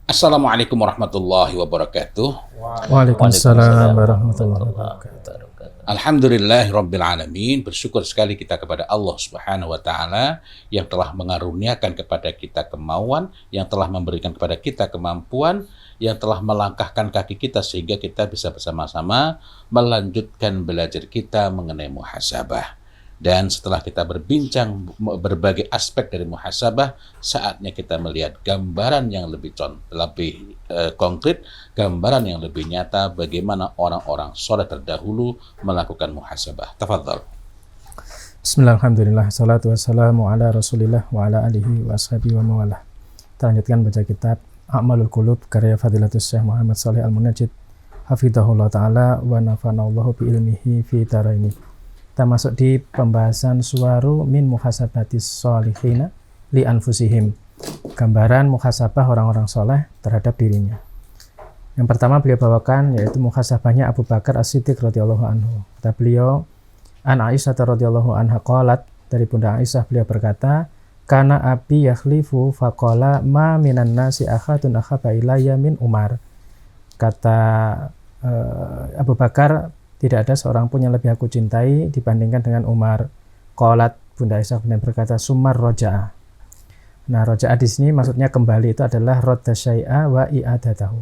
Assalamualaikum warahmatullahi wabarakatuh. Waalaikumsalam warahmatullahi wabarakatuh. Alhamdulillahirabbil alamin. Bersyukur sekali kita kepada Allah Subhanahu wa taala yang telah mengaruniakan kepada kita kemauan, yang telah memberikan kepada kita kemampuan, yang telah melangkahkan kaki kita sehingga kita bisa bersama-sama melanjutkan belajar kita mengenai muhasabah. Dan setelah kita berbincang berbagai aspek dari muhasabah, saatnya kita melihat gambaran yang lebih konkret, gambaran yang lebih nyata bagaimana orang-orang saleh terdahulu melakukan muhasabah. Tafadhal. Bismillahirrahmanirrahim. Salatu wassalamu ala Rasulillah wa ala alihi wa ashabihi wa mawalah. Kita lanjutkan baca kitab A'malul Qulub karya Fadilatus Syekh Muhammad Shalih Al-Munajjid hafizahullah taala wa nafanallahu bi ilmihi fi daraini. Kita masuk di pembahasan suwaru min muhasabatis sholihina li anfusihim. Gambaran muhasabah orang-orang soleh terhadap dirinya. Yang pertama beliau bawakan yaitu muhasabahnya Abu Bakar As-Siddiq radhiyallahu anhu. Kata beliau, an Aisyah radhiyallahu anha qalat, dari Bunda Aisyah beliau berkata, kana abi yakhlifu faqala ma minan nasi akhadun akhaba ilayya min Umar. Kata Abu Bakar, tidak ada seorang pun yang lebih aku cintai dibandingkan dengan Umar. Qalat, Bunda Aisyah kemudian berkata, sumar roja'a. Nah, roja'a di sini maksudnya kembali, itu adalah rodda syai'a wa i'adatahu.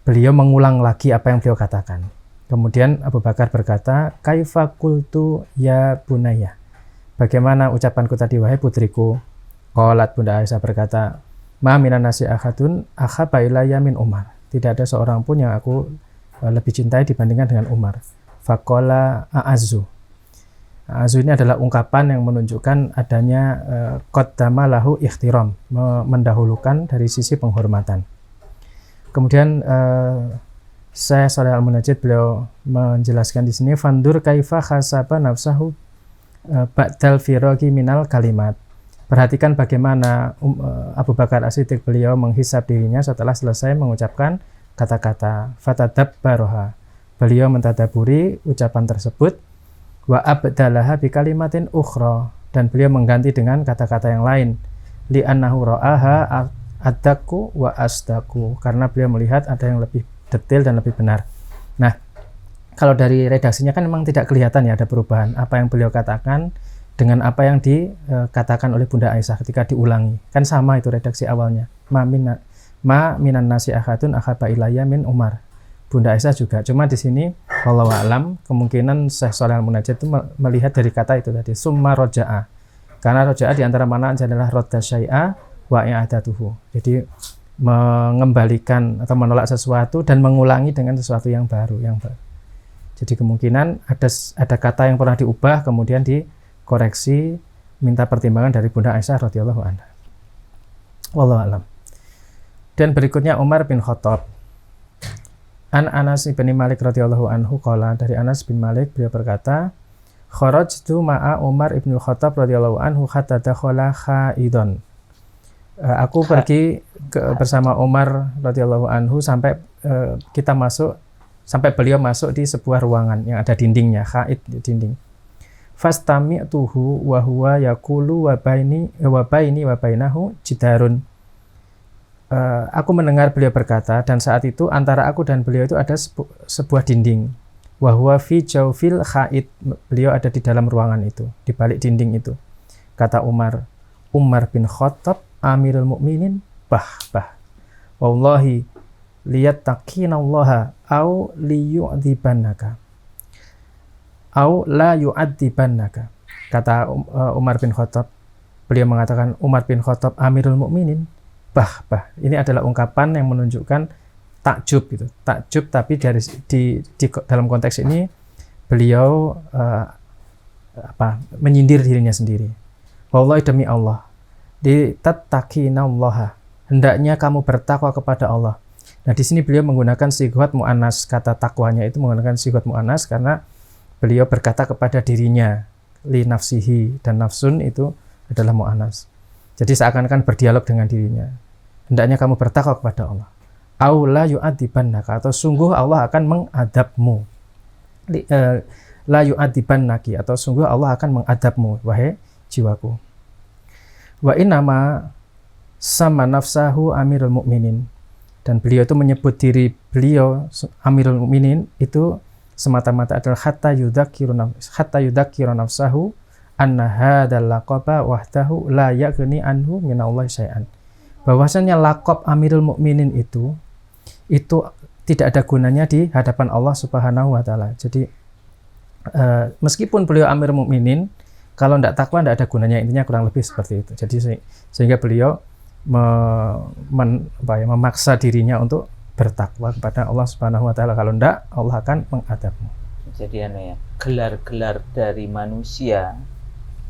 Beliau mengulang lagi apa yang beliau katakan. Kemudian Abu Bakar berkata, kaifa qultu ya bunayya. Bagaimana ucapanku tadi wahai putriku? Qalat, Bunda Aisyah berkata, ma minan nasi ahadun akhaba ilayya min Umar. Tidak ada seorang pun yang aku lebih cintai dibandingkan dengan Umar. Faqala a'azzu. A'azzu ini adalah ungkapan yang menunjukkan adanya qaddama lahu ikhtiram, mendahulukan dari sisi penghormatan. Kemudian Syekh Shalih Al-Munajjid beliau menjelaskan di sini, fandur kaifa khasaba nafsahu ba'dal firaqi minal kalimat. Perhatikan bagaimana Abu Bakar As-Siddiq beliau menghisab dirinya setelah selesai mengucapkan kata-kata. Fatadabbaroha, beliau mentadaburi ucapan tersebut. Wa abdalaha bi kalimatin ukhra, dan beliau mengganti dengan kata-kata yang lain. Li annahu ra'aha addaku wa asdaku, karena beliau melihat ada yang lebih detail dan lebih benar. Nah, kalau dari redaksinya kan memang tidak kelihatan ya ada perubahan apa yang beliau katakan dengan apa yang dikatakan oleh Bunda Aisyah ketika diulangi. Kan sama itu redaksi awalnya. Ma minan nasi ahadun akhaba ilayya min Umar. Bunda Aisyah juga. Cuma di sini wallahu a'lam, kemungkinan Syekh Shalih Al-Munajjid itu melihat dari kata itu tadi, summa roja'a. Karena roja'a di antara makna adalah rodda syai'a wa i'adatuhu. Jadi mengembalikan atau menolak sesuatu dan mengulangi dengan sesuatu yang baru, Jadi kemungkinan ada kata yang pernah diubah kemudian dikoreksi, minta pertimbangan dari Bunda Aisyah radhiyallahu anha. Wallahu a'lam. Dan berikutnya Umar bin Khattab. An Anas bin Malik radhiyallahu anhu qala, dari Anas bin Malik beliau berkata, kharajtu ma'a Umar bin Khattab radhiyallahu anhu hatta dakhala khaidon. Aku pergi bersama Umar radhiyallahu anhu sampai beliau masuk di sebuah ruangan yang ada dindingnya, khaid, dinding. Fastami'tuhu wa huwa yaqulu wa bainahu jidarun. Aku mendengar beliau berkata, dan saat itu antara aku dan beliau itu ada sebuah dinding. Wa huwa fi jawfil khaid, beliau ada di dalam ruangan itu, di balik dinding itu. Kata Umar bin Khattab, Amirul Mukminin, bah. Wallahi liyattaqinallaha au liyu'dzibannaka. Au la yu'adzibannaka. Kata Umar bin Khattab, beliau mengatakan, Umar bin Khattab Amirul Mukminin, bah. Ini adalah ungkapan yang menunjukkan takjub gitu. Takjub, tapi di dalam konteks ini beliau menyindir dirinya sendiri. Wallahi, demi Allah, ditattaqinallaha, hendaknya kamu bertakwa kepada Allah. Nah, di sini beliau menggunakan sighat mu'annas, kata takwanya itu menggunakan sighat mu'annas karena beliau berkata kepada dirinya, li nafsihi, dan nafsun itu adalah mu'annas. Jadi seakan-akan berdialog dengan dirinya. Hendaknya kamu bertakwa kepada Allah. Au la yu'adzibannaka, atau sungguh Allah akan mengadabmu. La yu'adzibannaki, atau sungguh Allah akan mengadabmu, wahai jiwaku. Wa innama sama nafsahu amirul mukminin, dan beliau itu menyebut diri beliau amirul mukminin itu semata-mata adalah hatta yudzakiru nafsahu anna hadzal laqaba wahdahu la yaghni anhu minallahi syai'an. Bahwasanya laqab amirul mukminin itu tidak ada gunanya di hadapan Allah Subhanahu wa taala. Jadi meskipun beliau amirul mukminin, kalau tidak takwa tidak ada gunanya, intinya kurang lebih seperti itu. Jadi sehingga beliau memaksa dirinya untuk bertakwa kepada Allah Subhanahu wa taala. Kalau tidak, Allah akan mengadabmu. Jadi gelar-gelar dari manusia,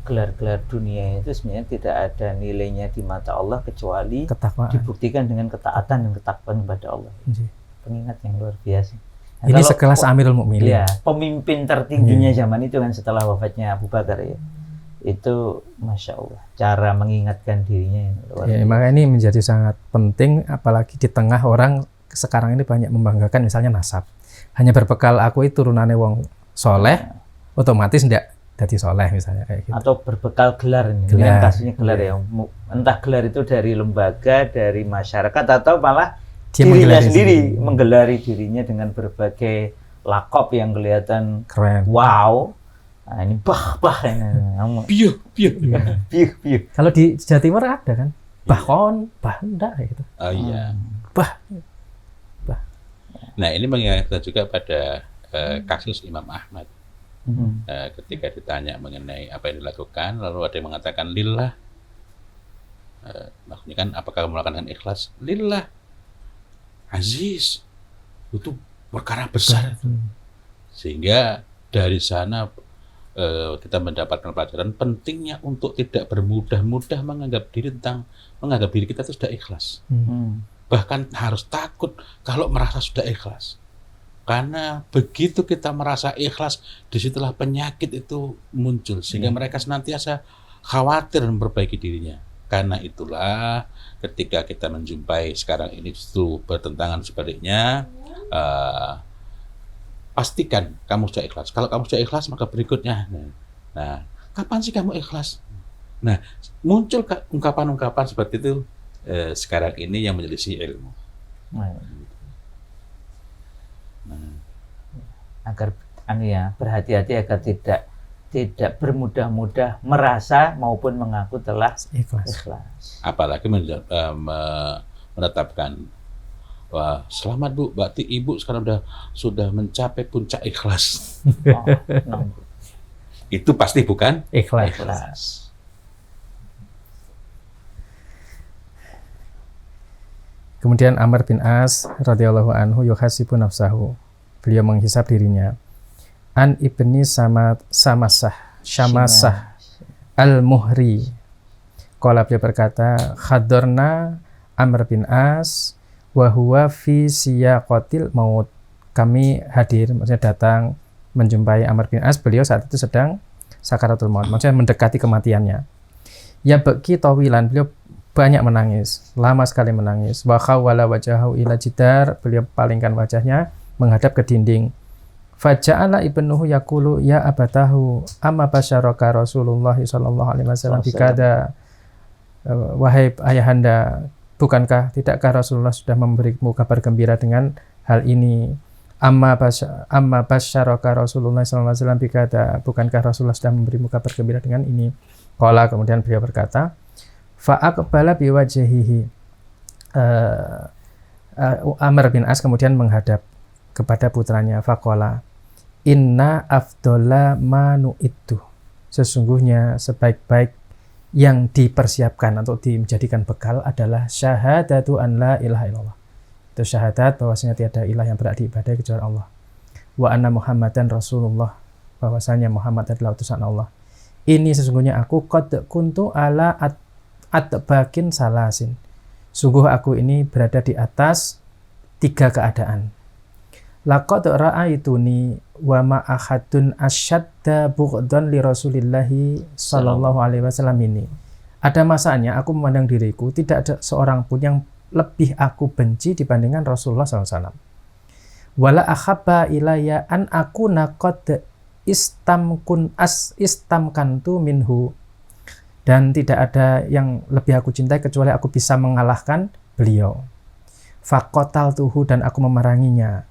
gelar-gelar dunia itu sebenarnya tidak ada nilainya di mata Allah kecuali ketakwaan, dibuktikan dengan ketaatan dan ketakwaan kepada Allah. Pengingat yang luar biasa. Nah, ini sekelas amirul mukminin. Ya, pemimpin tertingginya zaman itu kan setelah wafatnya Abu Bakar ya. Itu Masya Allah, cara mengingatkan dirinya yang luar biasa. Maka ini menjadi sangat penting, apalagi di tengah orang sekarang ini banyak membanggakan misalnya nasab. Hanya berbekal aku itu turunannya wong soleh, otomatis tidak jadi soleh misalnya kayak gitu. Atau berbekal gelar ini, kan kasusnya gelar ya. Entah gelar itu dari lembaga, dari masyarakat, atau malah dirinya sendiri menggelari dirinya dengan berbagai lakop yang kelihatan keren. Wow. Nah, ini bah piuh. Kalau di Jawa Timur ada kan? Bahkon, bah enggak gitu. Oh iya. Bah. Nah, ini mengingatkan juga pada kasus Imam Ahmad. Ketika ditanya mengenai apa yang dilakukan, lalu ada yang mengatakan lillah. Maksudnya kan apakah melakukan dengan ikhlas? Lillah. Aziz. Itu perkara besar. Sehingga dari sana kita mendapatkan pelajaran pentingnya untuk tidak bermudah-mudah menganggap diri kita itu sudah ikhlas. Bahkan harus takut kalau merasa sudah ikhlas. Karena begitu kita merasa ikhlas, disitulah penyakit itu muncul. Sehingga mereka senantiasa khawatir memperbaiki dirinya. Karena itulah ketika kita menjumpai sekarang ini justru bertentangan sebaliknya, pastikan kamu sudah ikhlas. Kalau kamu sudah ikhlas, maka berikutnya, nah, kapan sih kamu ikhlas? Nah, muncul ungkapan-ungkapan seperti itu sekarang ini yang menyelisih ilmu. Agar berhati-hati agar tidak bermudah-mudah merasa maupun mengaku telah ikhlas. Apalagi menetapkan, wah, selamat Bu, berarti Ibu sekarang sudah mencapai puncak ikhlas. Itu pasti bukan ikhlas. Kemudian Amr bin As radhiyallahu anhu yuhasibu nafsahu. Beliau menghisab dirinya. An ibni Syamasah al-Muhri. Qala, beliau berkata, khadorna Amr bin As wa huwa fi siyaqatil maut. Kami hadir, maksudnya datang menjumpai Amr bin As. Beliau saat itu sedang sakaratul maut, maksudnya mendekati kematiannya. Ya baki tawilan, beliau banyak menangis, lama sekali menangis. Wa khawwala wajahu ila jidar, beliau palingkan wajahnya menghadap ke dinding. Faja'ala ibnuhu yaqulu ya abatahu amma basyaraka Rasulullah sallallahu alaihi wasallam bikada. Wahai ayahanda, tidakkah Rasulullah sudah memberimu kabar gembira dengan hal ini? Amma basyaraka Rasulullah sallallahu alaihi wasallam bikada, bukankah Rasulullah sudah memberimu kabar gembira dengan ini? Qala, kemudian beliau berkata, fa'aqbala biwajhihi. Amr bin As kemudian menghadap kepada putranya. Faqala, inna afdola manu itu. Sesungguhnya sebaik-baik yang dipersiapkan atau dijadikan bekal adalah syahadatu an la ilaha illallah. Itu syahadat bahwasanya tiada ilah yang berhak diibadahi kecuali Allah. Wa anna Muhammadan Rasulullah, bahwasanya Muhammad adalah utusan Allah. Ini sesungguhnya aku qad kuntu ala atbakin salasin. Sungguh aku ini berada di atas 3 keadaan. Laqad ra'aituni wa ma ahadun asyadda bughdan li Rasulillahi sallallahu alaihi wasallam ini. Ada masanya aku memandang diriku tidak ada seorang pun yang lebih aku benci dibandingkan Rasulullah sallallahu alaihi wasallam. Wala ahabba ilayya an akuna qad istamkantu minhu. dan tidak ada yang lebih aku cintai kecuali aku bisa mengalahkan beliau. Faqataltuhu, dan aku memeranginya.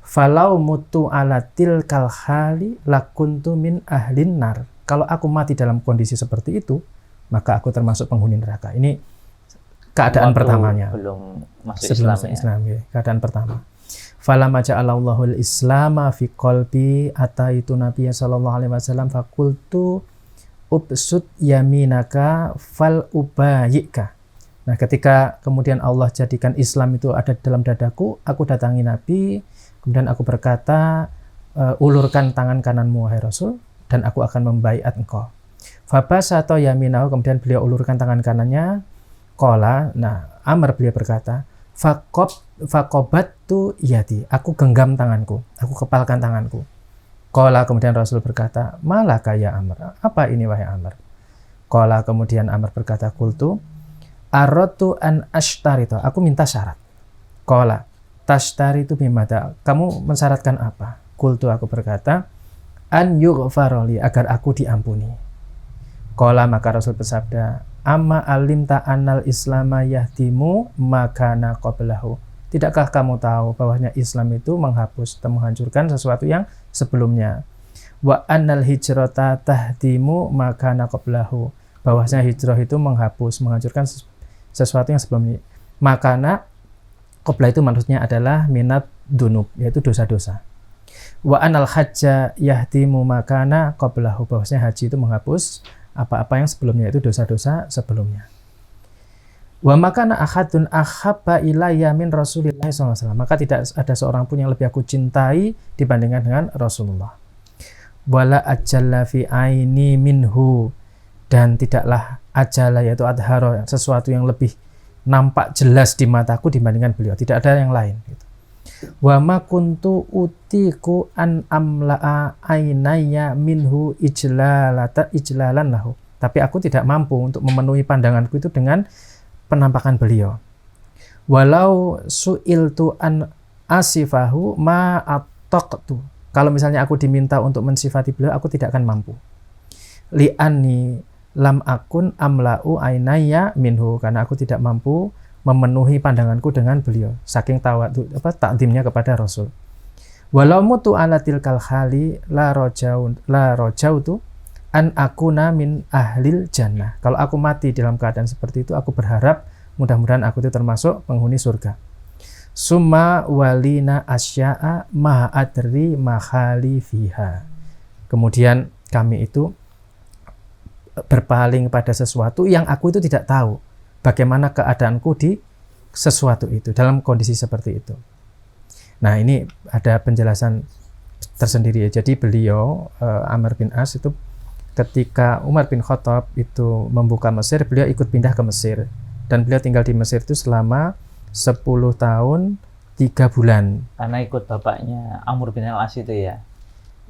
Falau mutu ala tilkal hali lakuntu min ahlin nar. Kalau aku mati dalam kondisi seperti itu, maka aku termasuk penghuni neraka. Ini keadaan pertamanya. Belum masuk sebelum Islam, Islam ya. Keadaan pertama. Falamma ja'alallahu al-islama fi qalbi, ataitu Nabiya sallallahu alaihi wasallam faqultu ubsut yaminaka fal ubayyika. Nah, ketika kemudian Allah jadikan Islam itu ada dalam dadaku, aku datangi Nabi, kemudian aku berkata, ulurkan tangan kananmu wahai Rasul, dan aku akan membaiat engkau. Fabasata yaminahu, kemudian beliau ulurkan tangan kanannya. Qala, nah Amr beliau berkata, faqabattu yadi, aku genggam tanganku, aku kepalkan tanganku. Qala, kemudian Rasul berkata, malaka ya Amr, apa ini wahai Amr? Qala, kemudian Amr berkata, qultu aradtu an ashtarita, aku minta syarat. Qala tashtaritu bimada, kamu mensyaratkan apa? Qultu, aku berkata, an yughfarali, agar aku diampuni. Qala, maka Rasul bersabda, amma alimta annal islama yahdimu makana qablahu, tidakkah kamu tahu bahwasanya Islam itu menghapus atau menghancurkan sesuatu yang sebelumnya? Wa annal hijrata tahdimu makana qablahu, bahwasanya hijrah itu menghapus, menghancurkan sesuatu yang sebelumnya. Makana qabla itu maksudnya adalah minat dunub, yaitu dosa-dosa. Wa annal hajja yahdimu makana qablahu, bahwasanya haji itu menghapus apa-apa yang sebelumnya, itu dosa-dosa sebelumnya. Wa makana ahadun ahabba ilayya min Rasulillah SAW, maka tidak ada seorang pun yang lebih aku cintai dibandingkan dengan Rasulullah. Wala ajalla fi aini minhu, dan tidaklah ajalla yaitu adhara, sesuatu yang lebih nampak jelas di mataku dibandingkan beliau, tidak ada yang lain gitu. Wa ma kuntu utiku an amla'a ainaya minhu ijlalan lahu, tapi aku tidak mampu untuk memenuhi pandanganku itu dengan penampakan beliau. Walau su'iltu an asifahu ma attaqtu, kalau misalnya aku diminta untuk mensifati beliau, aku tidak akan mampu. Li'anni lam akun amla'u ainaya minhu, karena aku tidak mampu memenuhi pandanganku dengan beliau, saking takdimnya kepada Rasul. Walau mutu ala tilkal khali la rajautu an akuna min ahlil jannah, kalau aku mati dalam keadaan seperti itu, aku berharap mudah-mudahan aku itu termasuk penghuni surga. Summa walina asya'a ma adri mahali fiha, kemudian kami itu berpaling pada sesuatu yang aku itu tidak tahu bagaimana keadaanku di sesuatu itu, dalam kondisi seperti itu. Nah, ini ada penjelasan tersendiri ya. Jadi beliau, Amr bin As itu ketika Umar bin Khattab itu membuka Mesir, beliau ikut pindah ke Mesir, dan beliau tinggal di Mesir itu selama 10 tahun 3 bulan. Karena ikut bapaknya Amr bin Al-As itu ya.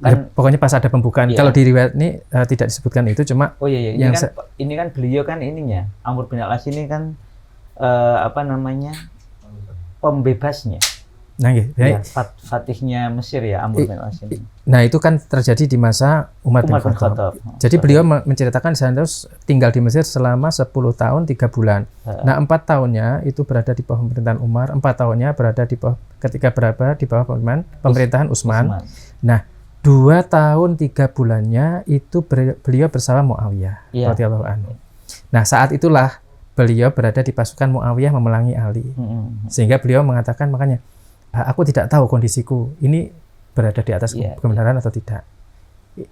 Ya, pokoknya pas ada pembukaan. Iya. Kalau di riwayat ini tidak disebutkan itu, cuma ini kan beliau kan ininya, Amr bin Al-As ini kan pembebasnya. Nah, ya, Fatihnya Mesir ya, Amr bin Al-As ini. Nah, itu kan terjadi di masa Umar bin Khattab. Jadi beliau menceritakan terus tinggal di Mesir selama 10 tahun 3 bulan. Nah, 4 tahunnya itu berada di bawah pemerintahan Umar, 4 tahunnya berada di bawah di bawah pemerintahan Utsman. Nah, 2 tahun 3 bulannya itu beliau bersama Muawiyah radhiyallahu anhu. Nah, saat itulah beliau berada di pasukan Muawiyah memerangi Ali. Sehingga beliau mengatakan, makanya aku tidak tahu kondisiku ini berada di atas kebenaran atau tidak.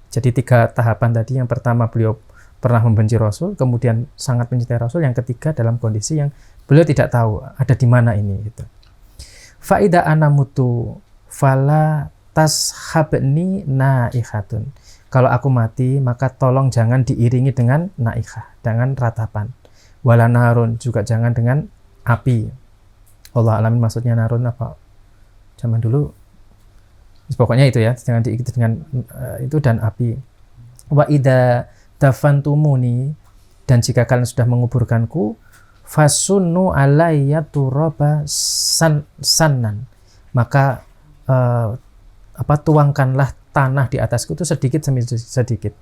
Jadi 3 tahapan tadi, yang pertama beliau pernah membenci Rasul, kemudian sangat mencintai Rasul, yang ketiga dalam kondisi yang beliau tidak tahu ada di mana ini gitu. Faida anamutu fala tashabni naikhatun, kalau aku mati maka tolong jangan diiringi dengan naikah, dengan ratapan. Wala narun, juga jangan dengan api. Allah alamin maksudnya narun apa zaman dulu, pokoknya itu ya, jangan diikuti dengan itu dan api. Wa idza dafantumuni, dan jika kalian sudah menguburkanku, fasunnu alayya turaba sannan, maka tuangkanlah tanah di atasku itu sedikit demi sedikit.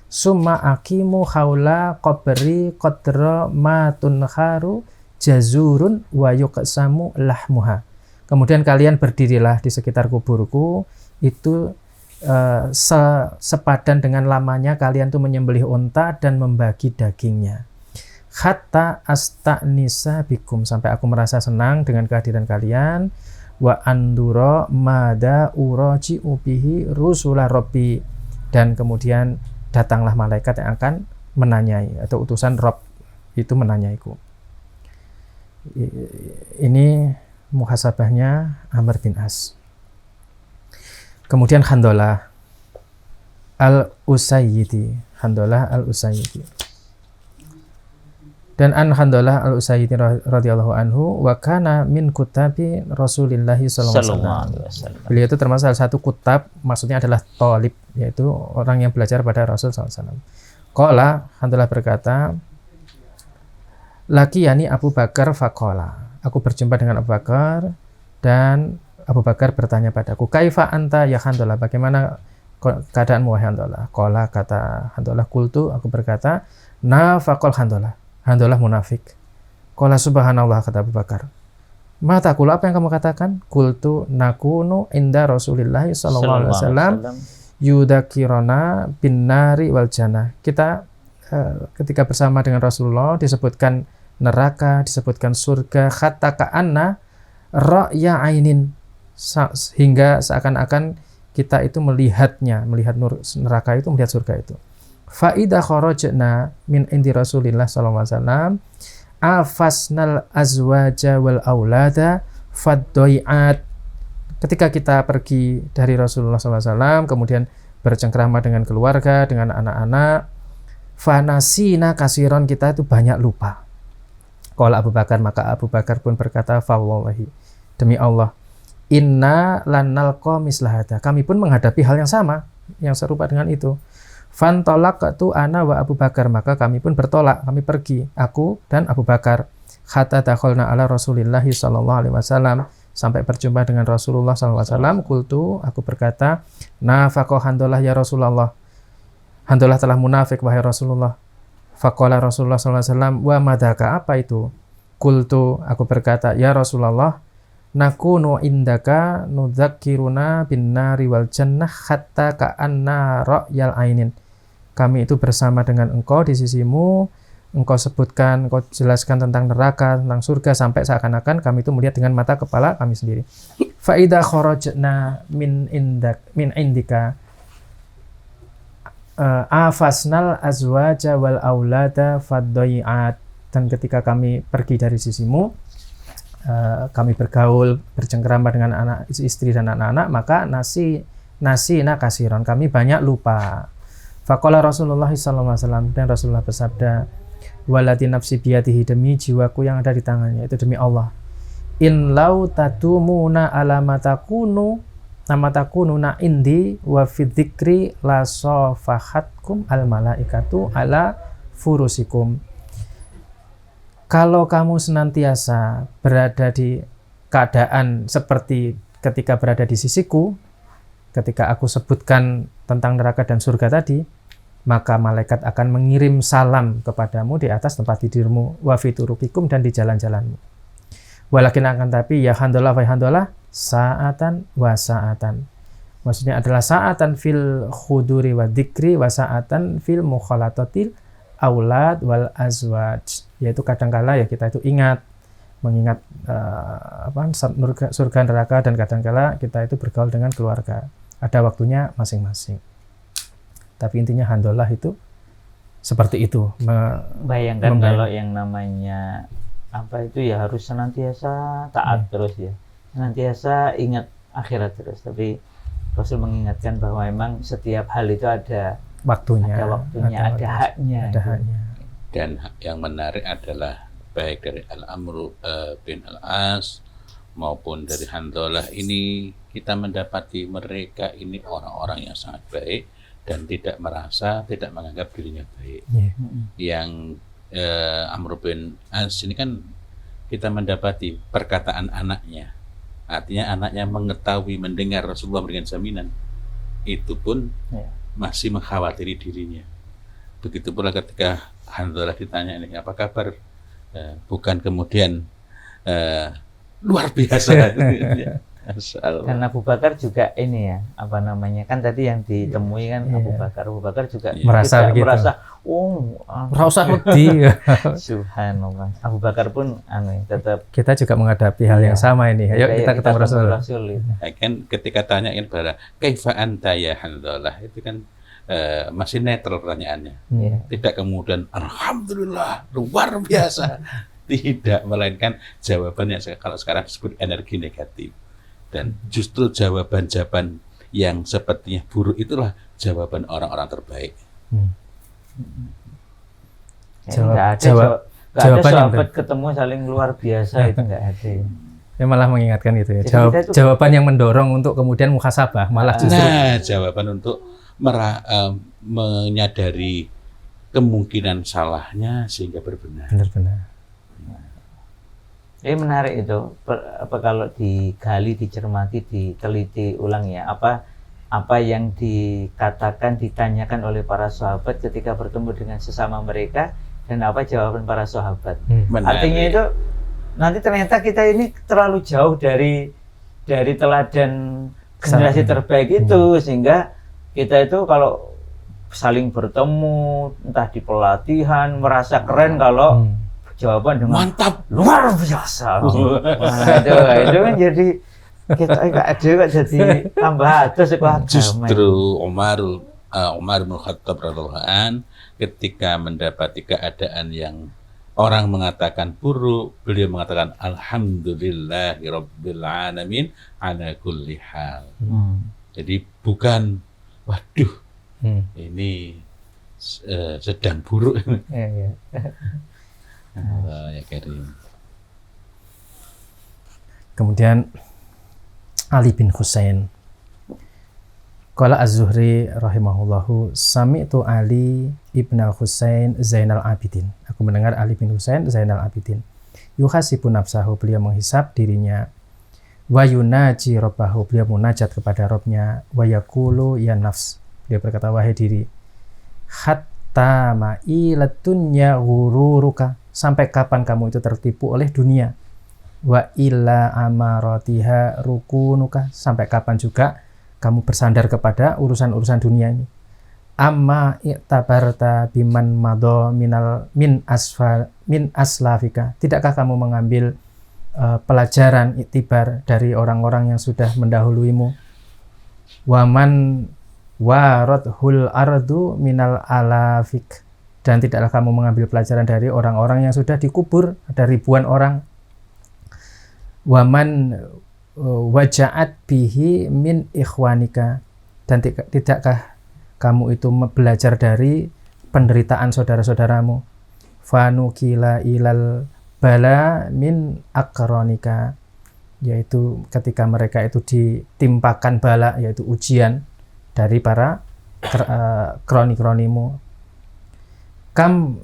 Summa aqimu haula qabri qadra ma tunharu jazurun wa yuqsamu lahmuha. Kemudian kalian berdirilah di sekitar kuburku, itu sepadan dengan lamanya kalian tuh menyembelih unta dan membagi dagingnya. Hatta asta'nisa bikum, sampai aku merasa senang dengan kehadiran kalian. Wa andura mada uraji ubihi rusula robbi, dan kemudian datanglah malaikat yang akan menanyai, atau utusan Rob itu menanyaiku. Ini muhasabahnya Amr bin As. Kemudian Handolah al-Usayyidi. Handolah al-Usayyidi. Dan an Handolah al-Usayyidi radhiyallahu anhu wa kana min kutabi Rasulillah sallallahu alaihi wasallam. Beliau itu termasuk salah satu kutab, maksudnya adalah talib, yaitu orang yang belajar pada Rasul sallallahu alaihi wasallam. Qala, Handolah berkata, laki yani Abu Bakar faqala. Aku berjumpa dengan Abu Bakar dan Abu Bakar bertanya padaku, kaifa anta ya Handolah, bagaimana keadaanmu wahai Handolah? Qala, kata Handolah, qultu, aku berkata, nafaqal Handolah. Handolah munafik. Qala subhanallah, kata Abu Bakar. Ma taqulu, apa yang kamu katakan? Qultu nakunu inda Rasulillah sallallahu alaihi wasallam yudakirona bin nari wal jannah. Kita ketika bersama dengan Rasulullah disebutkan neraka, disebutkan surga, hatta ka'anna ra'ya ainin, hingga seakan-akan kita itu melihatnya, melihat neraka itu, melihat surga itu. Fa idza kharajna min indi Rasulillah sallallahu alaihi wasallam afasnal azwaja wal aulada faddoi'at. Ketika kita pergi dari Rasulullah sallallahu alaihi wasallam, kemudian bercengkrama dengan keluarga, dengan anak-anak, fanasina kasiron, kita itu banyak lupa. Qala Abu Bakar, maka Abu Bakar pun berkata, fa wallahi, demi Allah, inna lanalqa mislahada, kami pun menghadapi hal yang sama, yang serupa dengan itu. Fantolaqtu ana wa Abu Bakar, maka kami pun bertolak, kami pergi, aku dan Abu Bakar. Hatta dakhalna ala Rasulillah sallallahu alaihi wasallam, sampai berjumpa dengan Rasulullah sallallahu alaihi wasallam. Qultu, aku berkata, nafaqah Handolah ya Rasulullah, Handolah telah munafik wahai Rasulullah. Faqala Rasulullah sallallahu alaihi wasallam, wa madaka, apa itu? Qultu, aku berkata, ya Rasulullah, nakunu indaka nudzakiruna bin nari wal jannah hatta ka'anna ra'yal ainin. Kami itu bersama dengan engkau di sisimu, engkau sebutkan, engkau jelaskan tentang neraka, tentang surga, sampai seakan-akan kami itu melihat dengan mata kepala kami sendiri. Fa idza kharajna min indika afasnal azwaja wal aulada faddoi'at. Dan ketika kami pergi dari sisimu, kami bergaul, bercengkerama dengan anak istri dan anak-anak, maka nasina kasiron, kami banyak lupa. Faqala Rasulullah sallallahu alaihi wasallam, dan Rasulullah bersabda, walati nafsi biyadihi, demi jiwaku yang ada di tangannya, itu demi Allah, in lau tatumuna ala matakununa indi wa fi dzikri la safahatkum al malaikatu ala furusikum. Kalau kamu senantiasa berada di keadaan seperti ketika berada di sisiku, ketika aku sebutkan tentang neraka dan surga tadi, maka malaikat akan mengirim salam kepadamu di atas tempat tidurmu, wa fiturukikum, dan di jalan-jalanmu. Walakin akan tapi, ya Handolah, wahai Handolah, sa'atan wa sa'atan. Maksudnya adalah sa'atan fil khuduri wa dzikri wa sa'atan fil mukhalatatil aulad wal azwaj. Yaitu kadangkala ya kita itu mengingat surga neraka, dan kadangkala kita itu bergaul dengan keluarga. Ada waktunya masing-masing. Tapi intinya Handolah itu seperti itu. Bayangkan kalau yang namanya apa itu ya harus senantiasa taat terus ya. Senantiasa ingat akhirat terus. Tapi Rasul mengingatkan bahwa memang setiap hal itu ada waktunya, ada haknya. Dan yang menarik adalah baik dari Al-Amr bin Al-As maupun dari Handolah ini, kita mendapati mereka ini orang-orang yang sangat baik dan tidak menganggap dirinya baik. Yang Amr bin As ini kan kita mendapati perkataan anaknya, artinya anaknya mengetahui, mendengar Rasulullah memberikan jaminan, itu pun masih mengkhawatiri dirinya. Begitu pula ketika Hanzalah ditanya ini apa kabar, bukan kemudian luar biasa. Dan Abu Bakar juga ini ya, apa namanya, kan tadi yang ditemui kan Abu Bakar juga merasa merasa wedi. Subhanallah. Abu Bakar pun tetap Kita juga menghadapi hal yang sama ini. Ayo kita ketemu Rasul. Kan ketika tanyain pada kaifa anta ya Hanzalah, itu kan masih netral pertanyaannya. Tidak kemudian alhamdulillah luar biasa. Tidak, melainkan jawabannya kalau sekarang disebut energi negatif. Dan justru jawaban-jawaban yang sepertinya buruk itulah jawaban orang-orang terbaik. Nggak ada sahabat ketemu saling luar biasa, itu nggak ada. Ya malah mengingatkan itu ya. Jawaban yang mendorong untuk kemudian muhasabah malah justru. Nah, jawaban untuk menyadari kemungkinan salahnya sehingga berbenar. Benar-benar. Ini menarik itu, apa kalau digali, dicermati, diteliti ulang ya, apa yang dikatakan, ditanyakan oleh para sahabat ketika bertemu dengan sesama mereka, dan apa jawaban para sahabat. Artinya itu nanti ternyata kita ini terlalu jauh dari teladan generasi terbaik itu, sehingga kita itu kalau saling bertemu entah di pelatihan merasa keren kalau jawaban dengan mantap, luar biasa. Itu kan jadi kita enggak ada kok jadi tambah ada sekolah. Justru Umar bin Khattab radhiyallahu an ketika mendapati keadaan yang orang mengatakan buruk, beliau mengatakan alhamdulillahirabbil alamin ala kulli hal. Jadi bukan waduh ini sedang buruk. Ya Karim. Kemudian Ali bin Husain. Qala Az-Zuhri rahimahullahu sami'tu Ali ibn al-Husain Zainal Abidin. Aku mendengar Ali bin Husain Zainal Abidin. Yuhasibu nafsahu, beliau menghisab dirinya. Wa yunaji rabbahu, beliau munajat kepada Rabbnya. Wa yaqulu ya nafs, beliau berkata wahai diri. Hatta ma'ilatun ghururuka, sampai kapan kamu itu tertipu oleh dunia. Wa illa amaratiha rukunuka, sampai kapan juga kamu bersandar kepada urusan-urusan dunia ini. Amma i'tabarta biman madho min aslafika, tidakkah kamu mengambil pelajaran iktibar dari orang-orang yang sudah mendahuluimu. Waman waradhul ardu minal alafik, dan tidaklah kamu mengambil pelajaran dari orang-orang yang sudah dikubur, ada ribuan orang. Waman waja'at bihi min ikhwanika, dan tidakkah kamu itu belajar dari penderitaan saudara-saudaramu. Fanukila ilal bala min akronika, yaitu ketika mereka itu ditimpakan bala, yaitu ujian dari para kroni-kronimu. Kam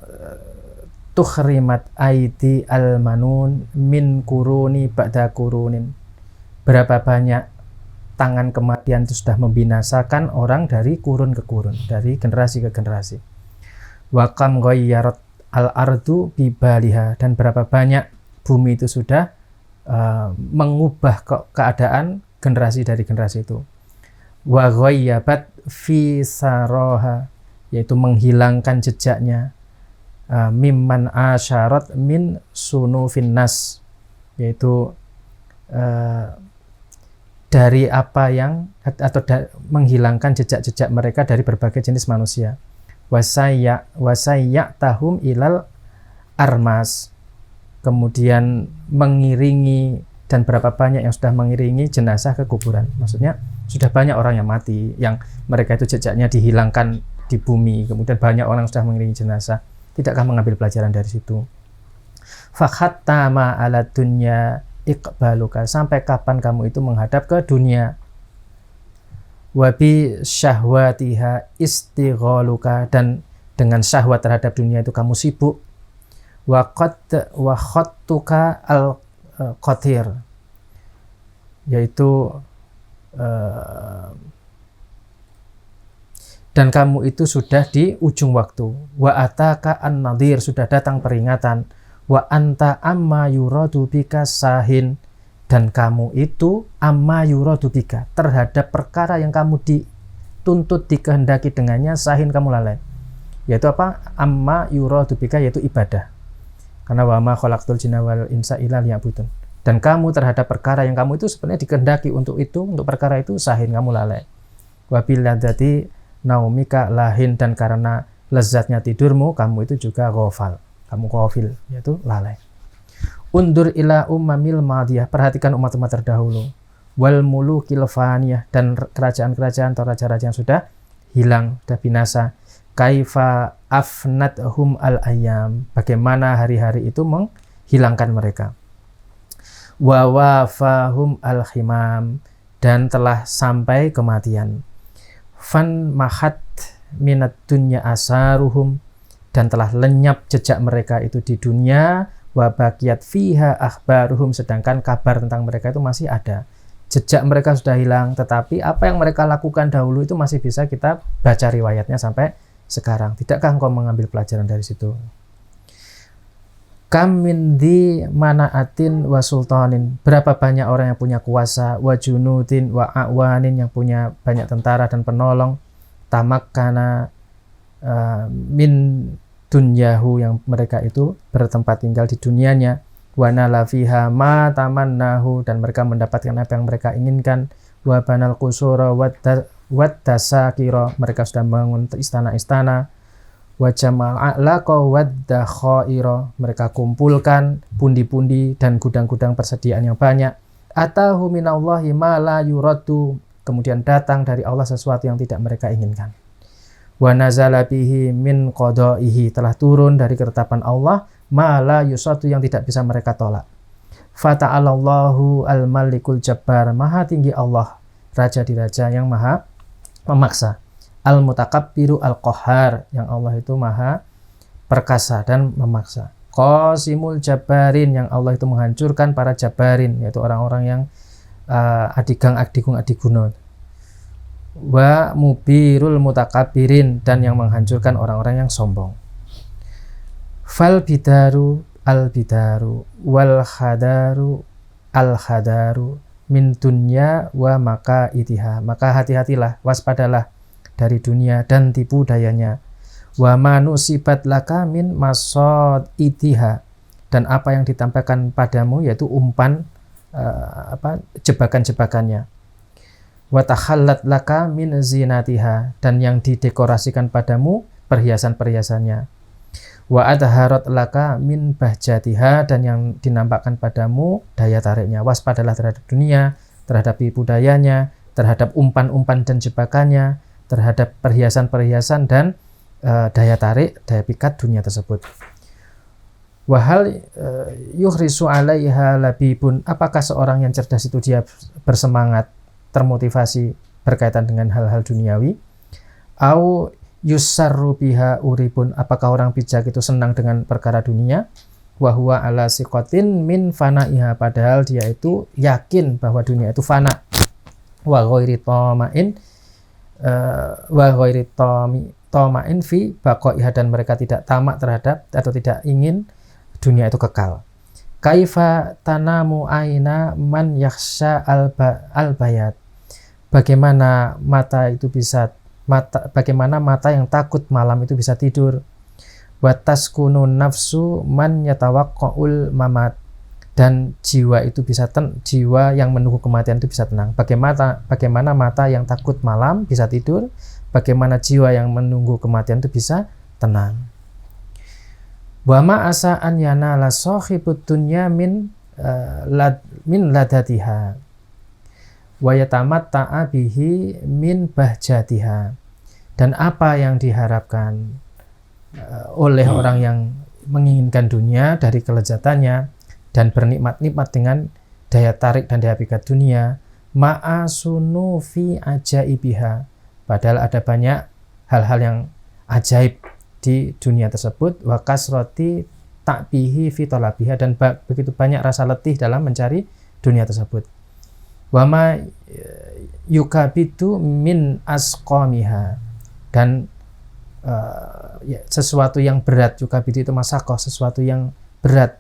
tukhrimat aidi al-manun min kuruni ba'da kurunin, berapa banyak tangan kematian itu sudah membinasakan orang dari kurun ke kurun, dari generasi ke generasi. Wa kam ghayyarat al-ardu bibaliha, dan berapa banyak bumi itu sudah mengubah keadaan generasi dari generasi itu. Wa ghayyabat fi saroha, yaitu menghilangkan jejaknya. Mimman asyarat min sunufin nas, yaitu dari apa yang menghilangkan jejak-jejak mereka dari berbagai jenis manusia. Wasayya tahum ilal armas, kemudian mengiringi, dan berapa banyak yang sudah mengiringi jenazah ke kuburan. Maksudnya sudah banyak orang yang mati, yang mereka itu jejaknya dihilangkan di bumi, kemudian banyak orang sudah mengiringi jenazah. Tidakkah mengambil pelajaran dari situ? Fakhatta ma ala dunya iqbaluka, sampai kapan kamu itu menghadap ke dunia. Wabi syahwatiha istighaluka, dan dengan syahwat terhadap dunia itu kamu sibuk. Wa khattuka al-qatir, yaitu dan kamu itu sudah di ujung waktu. Wa ataka an-nadhir, sudah datang peringatan. Wa anta amma yuradu bika sahin, dan kamu itu amma yuradu bika, terhadap perkara yang kamu dituntut dikehendaki dengannya, sahin, kamu lalai. Yaitu apa? Amma yuradu bika, yaitu ibadah. Karena wa ma khalaqtul jinna wal insa illa liya'budun. Dan kamu terhadap perkara yang kamu itu sebenarnya dikehendaki untuk perkara itu, sahin, kamu lalai. Wa bil ladzati naumika lahin, dan karena lezatnya tidurmu kamu itu juga ghafal, kamu ghafil, yaitu lalai. Undur ila ummamil madiyah, perhatikan umat-umat terdahulu. Wal mulukil faniyah, dan kerajaan-kerajaan atau raja-raja yang sudah hilang, sudah binasa. Kaifa afnathum al ayyam, bagaimana hari-hari itu menghilangkan mereka. Wa wafahum al khimam, dan telah sampai kematian. Fan mahat minat dunya asaruhum, dan telah lenyap jejak mereka itu di dunia. Wa baqiyat fiha akhbaruhum, sedangkan kabar tentang mereka itu masih ada. Jejak mereka sudah hilang, tetapi apa yang mereka lakukan dahulu itu masih bisa kita baca riwayatnya sampai sekarang. Tidakkah engkau mengambil pelajaran dari situ? Kam min di manaatin wa sultanin, berapa banyak orang yang punya kuasa, wa junudin wa awanin, yang punya banyak tentara dan penolong, tamakkana min dunyahu, yang mereka itu bertempat tinggal di dunianya, wa nala fiha ma tamannahu, dan mereka mendapatkan apa yang mereka inginkan, wa banal qusura wa tasakira, mereka sudah membangun istana-istana, wa jama'al a'laqa wadda khaira, mereka kumpulkan pundi-pundi dan gudang-gudang persediaan yang banyak. Atahu minallahi ma la yuraddu, kemudian datang dari Allah sesuatu yang tidak mereka inginkan. Wa nazala bihi min qada'ihi, telah turun dari ketetapan Allah ma la yusadu, yang tidak bisa mereka tolak. Fata'alallahu al-malikul jabbar, maha tinggi Allah, raja di raja yang maha memaksa. Al-mutakabbiru al-qahhar, yang Allah itu maha perkasa dan memaksa. Qasimul jabarin, yang Allah itu menghancurkan para jabarin, yaitu orang-orang yang adigang adiguna. Wa mubirul mutakabbirin, dan yang menghancurkan orang-orang yang sombong. Fal bidaru al-bidaru wal khadaru al-khadaru min dunya wa makaitiha, maka hati-hatilah, waspadalah dari dunia dan tipu dayanya. Wa manusibat laka min masad itiha, dan apa yang ditampilkan padamu yaitu umpan jebakan-jebakannya. Wa takhallat laka min zinatiha, dan yang didekorasikan padamu perhiasan-perhiasannya. Wa adharat laka min bahjatiha, dan yang dinampakkan padamu daya tariknya. Waspadalah terhadap dunia, terhadap tipu dayanya, terhadap umpan-umpan dan jebakannya, terhadap perhiasan-perhiasan dan daya tarik, daya pikat dunia tersebut. Wahal yuhrisu alaiha labibun, apakah seorang yang cerdas itu dia bersemangat, termotivasi berkaitan dengan hal-hal duniawi? Au yusarru biha uribun, apakah orang bijak itu senang dengan perkara dunia? Wa huwa ala siqatin min fanaiha, padahal dia itu yakin bahwa dunia itu fana. Wa ghairi tama'in wa ghairi tama'in fi baqaiha, dan mereka tidak tamak terhadap atau tidak ingin dunia itu kekal. Kaifa tanamu aina man yakhsha al-bayat, bagaimana mata yang takut malam itu bisa tidur. Wa taskunu nafsu man yatawaqqa'ul mamat, dan jiwa itu bisa jiwa yang menunggu kematian itu bisa tenang. Bagaimana mata yang takut malam bisa tidur, bagaimana jiwa yang menunggu kematian itu bisa tenang. Wa ma asa an yanala sahibud dunya min ladatiha wa yatamatta'a bihi min bahjatiha, dan apa yang diharapkan oleh orang yang menginginkan dunia dari kelezatannya dan bernikmat-nikmat dengan daya tarik dan daya pikat dunia. Ma'asunu fi ajaibiha, padahal ada banyak hal-hal yang ajaib di dunia tersebut. Wa kasrati ta'bihi fi talabiha, dan begitu banyak rasa letih dalam mencari dunia tersebut. Wa ma yukabitu min asqamiha, dan sesuatu yang berat, yukabidi itu masakoh, sesuatu yang berat,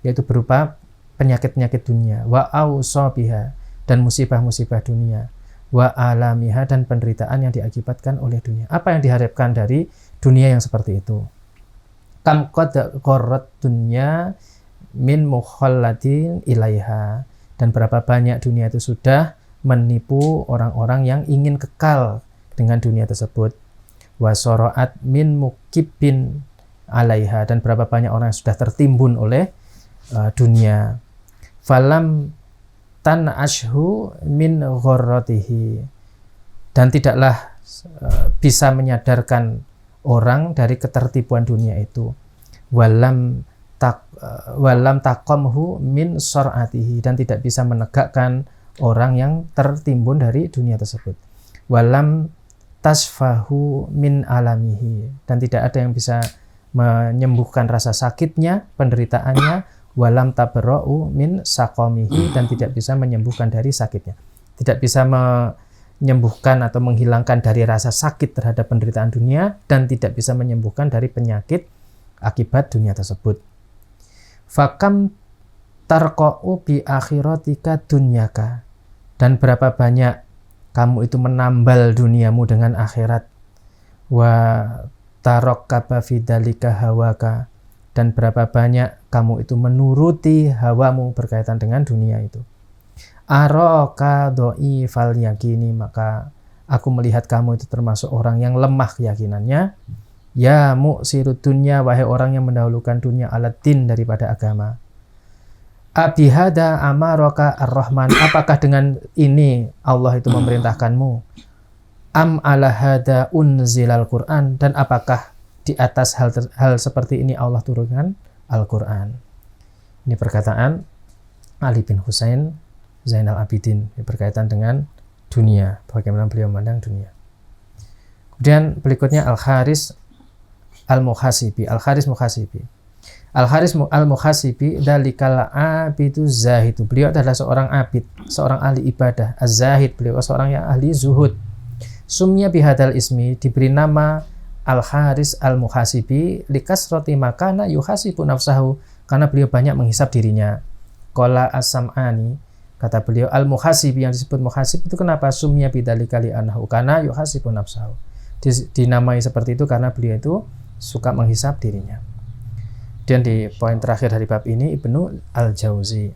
yaitu berupa penyakit-penyakit dunia, wa ausobiha, dan musibah-musibah dunia, wa alamiha, dan penderitaan yang diakibatkan oleh dunia. Apa yang diharapkan dari dunia yang seperti itu? Kam qad gharrat dunya min mukhalladin ilaiha, dan berapa banyak dunia itu sudah menipu orang-orang yang ingin kekal dengan dunia tersebut. Wa soroat min mukibin alaiha, dan berapa banyak orang yang sudah tertimbun oleh dunia. Falam tan ashhu min ghorratihi, dan tidaklah bisa menyadarkan orang dari ketertipuan dunia itu. Walam taqamhu min sor'atihi, dan tidak bisa menegakkan orang yang tertimbun dari dunia tersebut. Walam tasfahu min alamihi, dan tidak ada yang bisa menyembuhkan rasa sakitnya, penderitaannya. Walam tabra'u min saqamihi, dan tidak bisa menyembuhkan dari sakitnya, tidak bisa menyembuhkan atau menghilangkan dari rasa sakit terhadap penderitaan dunia, dan tidak bisa menyembuhkan dari penyakit akibat dunia tersebut. Fakam tarqa'u bi akhiratika dunyaka, dan berapa banyak kamu itu menambal duniamu dengan akhirat. Wa tarokkaba fidalika hawaka, dan berapa banyak kamu itu menuruti hawamu berkaitan dengan dunia itu. Araka doi fal yakini, maka aku melihat kamu itu termasuk orang yang lemah keyakinannya. Ya mu'sirud dunya, wahai orang yang mendahulukan dunia alat din, daripada agama. Abihada amaraka ar-Rahman, apakah dengan ini Allah itu memerintahkanmu? Am ala hada unzilal Qur'an, dan apakah di atas hal seperti ini Allah turunkan Al-Qur'an? Ini perkataan Ali bin Husain Zainal Abidin berkaitan dengan dunia, bagaimana beliau memandang dunia. Kemudian berikutnya Al-Haris Al-Muhasibi. Al-Haris Al-Muhasibi dalikal abidu zahidu. Beliau adalah seorang abid, seorang ahli ibadah, az-zahid. Beliau seorang yang ahli zuhud. Sumya bihadal ismi, diberi nama Al-Haris Al-Muhasibi likasrati makana yuhasibu nafsahu, karena beliau banyak menghisap dirinya. Qala as-Sam'ani, kata beliau, Al-Muhasibi yang disebut muhasib itu kenapa? Sumya bidalika li'annahu kana yuhasibu nafsahu. Dinamai seperti itu karena beliau itu suka menghisap dirinya. Dan di poin terakhir dari bab ini Ibnu Al-Jauzi.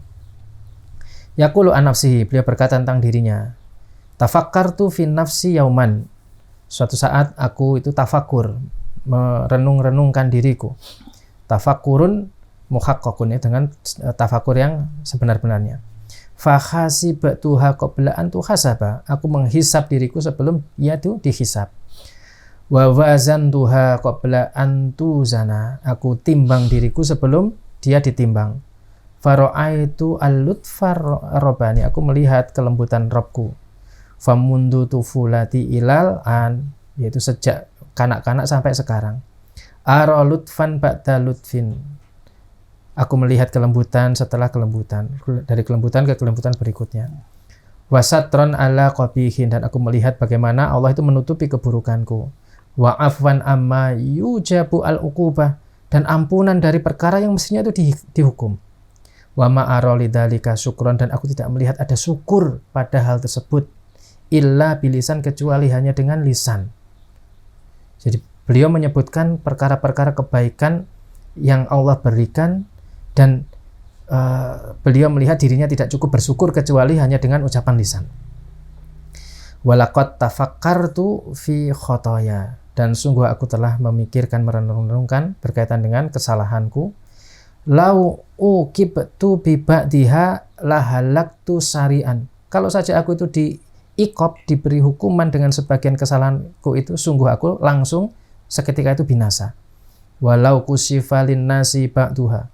Yaqulu an nafsihi, beliau berkata tentang dirinya. Tafakkartu fi nafsi yauman. Suatu saat aku itu tafakur, merenung-renungkan diriku. Tafakkurun muhaqqaqun, dengan tafakur yang sebenar-benarnya. Fa hasibtuha qabla an tuhasaba. Aku menghisap diriku sebelum ia itu dihisap. Wa wazantuha qabla an tuzana, aku timbang diriku sebelum dia ditimbang. Fara'aitu al-lutfa rabbani, aku melihat kelembutan Rabbku. Famundu tufulati ilal an, yaitu sejak kanak-kanak sampai sekarang. Ara lutfan ba'da lutfin, aku melihat kelembutan setelah kelembutan, dari kelembutan ke kelembutan berikutnya. Wasatron ala qabihin, dan aku melihat bagaimana Allah itu menutupi keburukanku. Wa afwan amma yujabu al-uqubah, dan ampunan dari perkara yang mestinya itu dihukum. Wa ma'ara lidzalika syukron, dan aku tidak melihat ada syukur pada hal tersebut illa bilisan, kecuali hanya dengan lisan. Jadi beliau menyebutkan perkara-perkara kebaikan yang Allah berikan, dan beliau melihat dirinya tidak cukup bersyukur kecuali hanya dengan ucapan lisan. Walaqad tafakkartu fi khotoya, dan sungguh aku telah memikirkan, merenung-renungkan berkaitan dengan kesalahanku. Lau uqibtu bi ba'diha lahalaktu sari'an, kalau saja aku itu diiqab, diberi hukuman dengan sebagian kesalahanku itu, sungguh aku langsung seketika itu binasa. Walau kusyifa linnasi ba'duha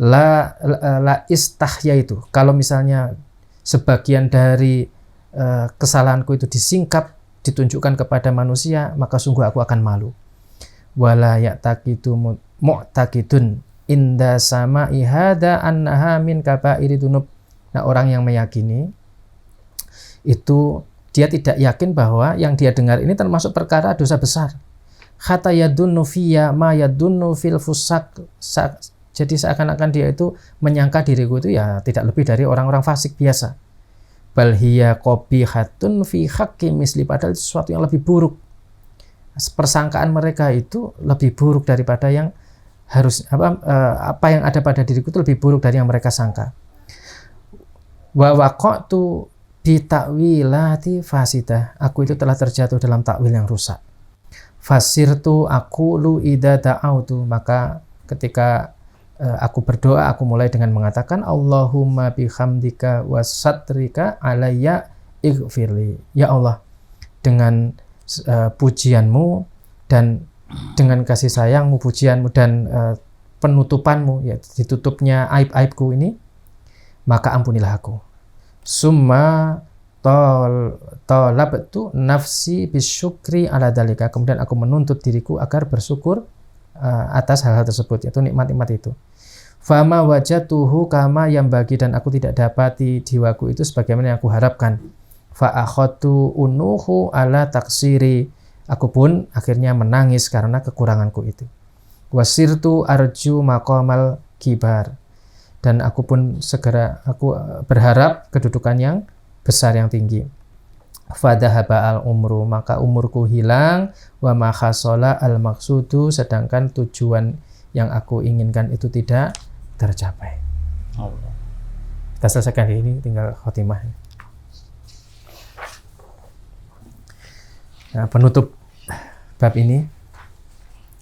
la istahya, itu kalau misalnya sebagian dari kesalahanku itu disingkap, ditunjukkan kepada manusia, maka sungguh aku akan malu. Wala ya'taqidu mu'taqidun inda sama'i hada annaha min kabairi dunub. Nah, orang yang meyakini itu dia tidak yakin bahwa yang dia dengar ini termasuk perkara dosa besar. Hatta yadunnu fiyya ma yadunnu fil fusak. Jadi seakan-akan dia itu menyangka diriku itu ya tidak lebih dari orang-orang fasik biasa. Bal hiya qabihatun fi haqqi misli, padahal itu sesuatu yang lebih buruk. Persangkaan mereka itu lebih buruk daripada yang harus apa yang ada pada diriku itu lebih buruk dari yang mereka sangka. Wa waqatu bi ta'wilati fasidah, aku itu telah terjatuh dalam takwil yang rusak. Fasirtu aqulu idza da'autu, maka ketika aku berdoa, aku mulai dengan mengatakan Allahumma bihamdika wasatrika alayya ighfirli. Ya Allah, dengan pujianmu dan dengan kasih sayangmu, pujianmu dan penutupanmu, ya ditutupnya aib-aibku ini, maka ampunilah aku. Summa talabtu nafsi bisyukri ala dalika, kemudian aku menuntut diriku agar bersyukur atas hal-hal tersebut, yaitu nikmat-nikmat itu. Fama wajatuhu kama yang bagi, dan aku tidak dapati jiwaku itu sebagaimana yang aku harapkan. Fa akhadtu unuhu ala taksiri, aku pun akhirnya menangis karena kekuranganku itu. Wasirtu arju maqamal kibar, dan aku pun segera berharap kedudukan yang besar, yang tinggi. Fadhahaba al-umru, maka umurku hilang. Wa ma khasala al-maqsudu, sedangkan tujuan yang aku inginkan itu tidak tercapai. Allah. Kita selesaikan ini, tinggal khotimah. Nah, penutup bab ini,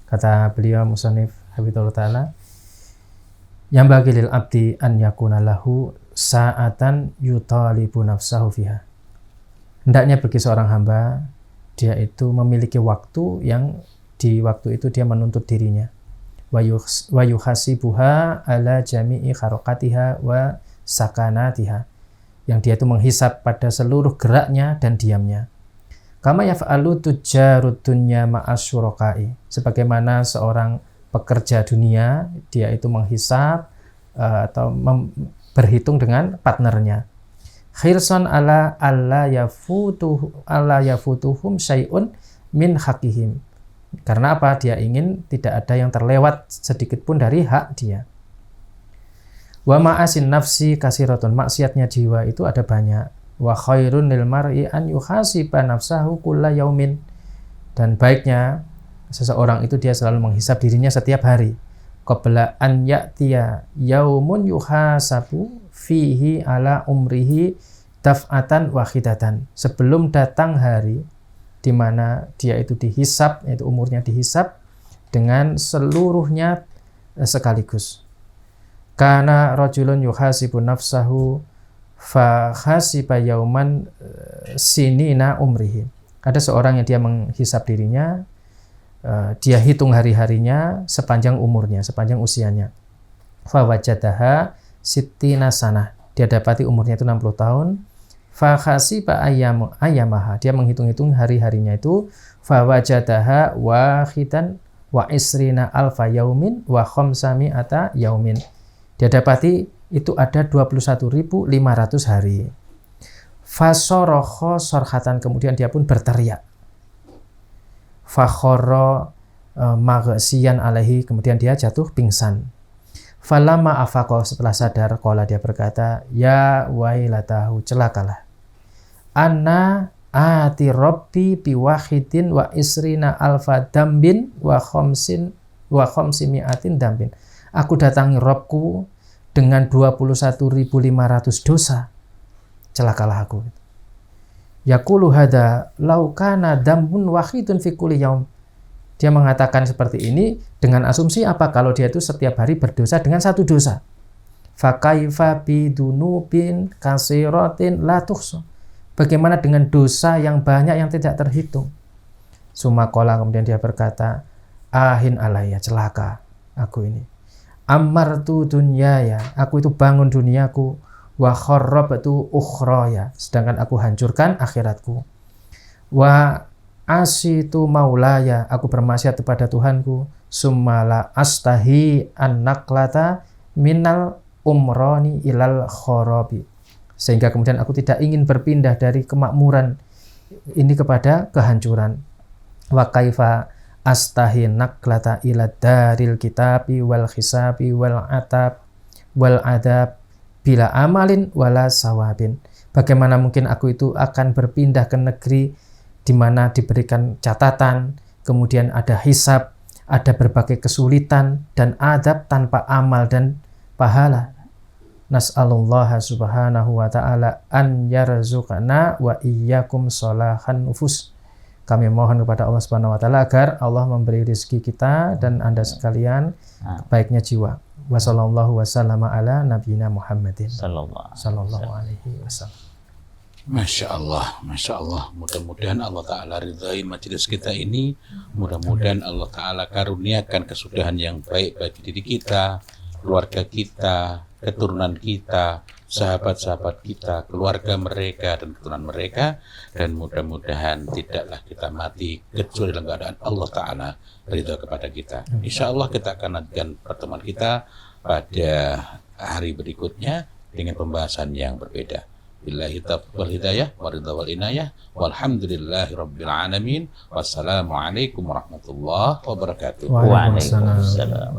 kata beliau musannif hafizahullah taala, yang bagi lil abdi an yakuna lahu sa'atan yutalibu nafsahu fiha. Hendaknya bagi seorang hamba, dia itu memiliki waktu yang di waktu itu dia menuntut dirinya. Wa yuhasibuha ala jami'i kharaqatiha wa sakanatiha. Yang dia itu menghisap pada seluruh geraknya dan diamnya. Kama yaf'alu tujarud dunya ma'asyuraqai. Sebagaimana seorang pekerja dunia, dia itu menghisap atau berhitung dengan partnernya. Khirsan ala alla yafutuhum syai'un min haqqihim. Karena apa? Dia ingin tidak ada yang terlewat sedikit pun dari hak dia. Wa ma'asin nafsi kasiratun, maksiatnya jiwa itu ada banyak. Wa khairun lil mar'i an yuhasiba nafsahu kulla yaumin, dan baiknya seseorang itu dia selalu menghisap dirinya setiap hari. Qabla an ya'tiya yaumun yuhasabu fihi ala umrihi daf'atan wahidatan, sebelum datang hari di mana dia itu dihisap, yaitu umurnya dihisap dengan seluruhnya sekaligus. Kana rajulun yuhasibu nafsahu fa hasiba yauman sinina umrihi. Ada seorang yang dia menghisap dirinya, dia hitung hari-harinya sepanjang umurnya, sepanjang usianya. Fa wajadaha sittina sanah, dia dapati umurnya itu 60 tahun. Fa hasiba ayyamaha, dia menghitung-hitung hari-harinya itu. Fa wajadaha wahidan wa isrina alfa yaumin wa khamsami'ata yaumin, dia dapati itu ada 21.500 hari. Fasorokho sorhatan, kemudian dia pun berteriak. Fakhoro maghsiyan alaihi, kemudian dia jatuh pingsan. Falama afaqo, setelah sadar, qala, dia berkata, ya wailatahu, celakalah. Anna ati rabbi biwahidin wa isrina alfa dambin wa khamsimi'atin dambin. Aku datangi Rabbku dengan 21.500 dosa, celakalah aku. Yaqulu hada law kana dambun wahidun fi kulli yaum. Dia mengatakan seperti ini dengan asumsi apa? Kalau dia itu setiap hari berdosa dengan satu dosa. Fa kaifa bidunubin kasiratin la tuhsa. Bagaimana dengan dosa yang banyak yang tidak terhitung? Sumakola, kemudian dia berkata, ahin alaya, celaka aku ini. Amartu dunyaya, aku itu bangun duniaku. Wa kharrabtu ukhraya, sedangkan aku hancurkan akhiratku. Wa asitu maulaya, aku bermaksiat kepada Tuhanku. Summala astahi an-naqlata minal umrani ilal kharabi, sehingga kemudian aku tidak ingin berpindah dari kemakmuran ini kepada kehancuran. Wa kaifa astahi naklata ila daril kitabi wal hisabi wal adab bila amalin wala sawabin. Bagaimana mungkin aku itu akan berpindah ke negeri di mana diberikan catatan, kemudian ada hisab, ada berbagai kesulitan dan adab tanpa amal dan pahala. Nas'alullaha subhanahu wa ta'ala an yarzuqana wa iyyakum sholahan nufus. Kami mohon kepada Allah subhanahu wa ta'ala agar Allah memberi rezeki kita dan Anda sekalian baiknya jiwa. Wa sallallahu wasallama ala nabiyina Muhammadin sallallahu alaihi wasallam. Masya Allah, Masya Allah. Mudah-mudahan Allah Ta'ala ridhai majelis kita ini. Mudah-mudahan Allah Ta'ala karuniakan kesudahan yang baik bagi diri kita, keluarga kita, keturunan kita, sahabat-sahabat kita, keluarga mereka dan keturunan mereka. Dan mudah-mudahan tidaklah kita mati kecuali dalam keadaan Allah Ta'ala ridha kepada kita. Insya Allah kita akan lanjutkan pertemuan kita pada hari berikutnya dengan pembahasan yang berbeda. Billahi taufiq wal hidayah wa ridha wal inayah walhamdulillahi rabbil alamin. Wassalamualaikum warahmatullahi wabarakatuh. Waalaikumsalam.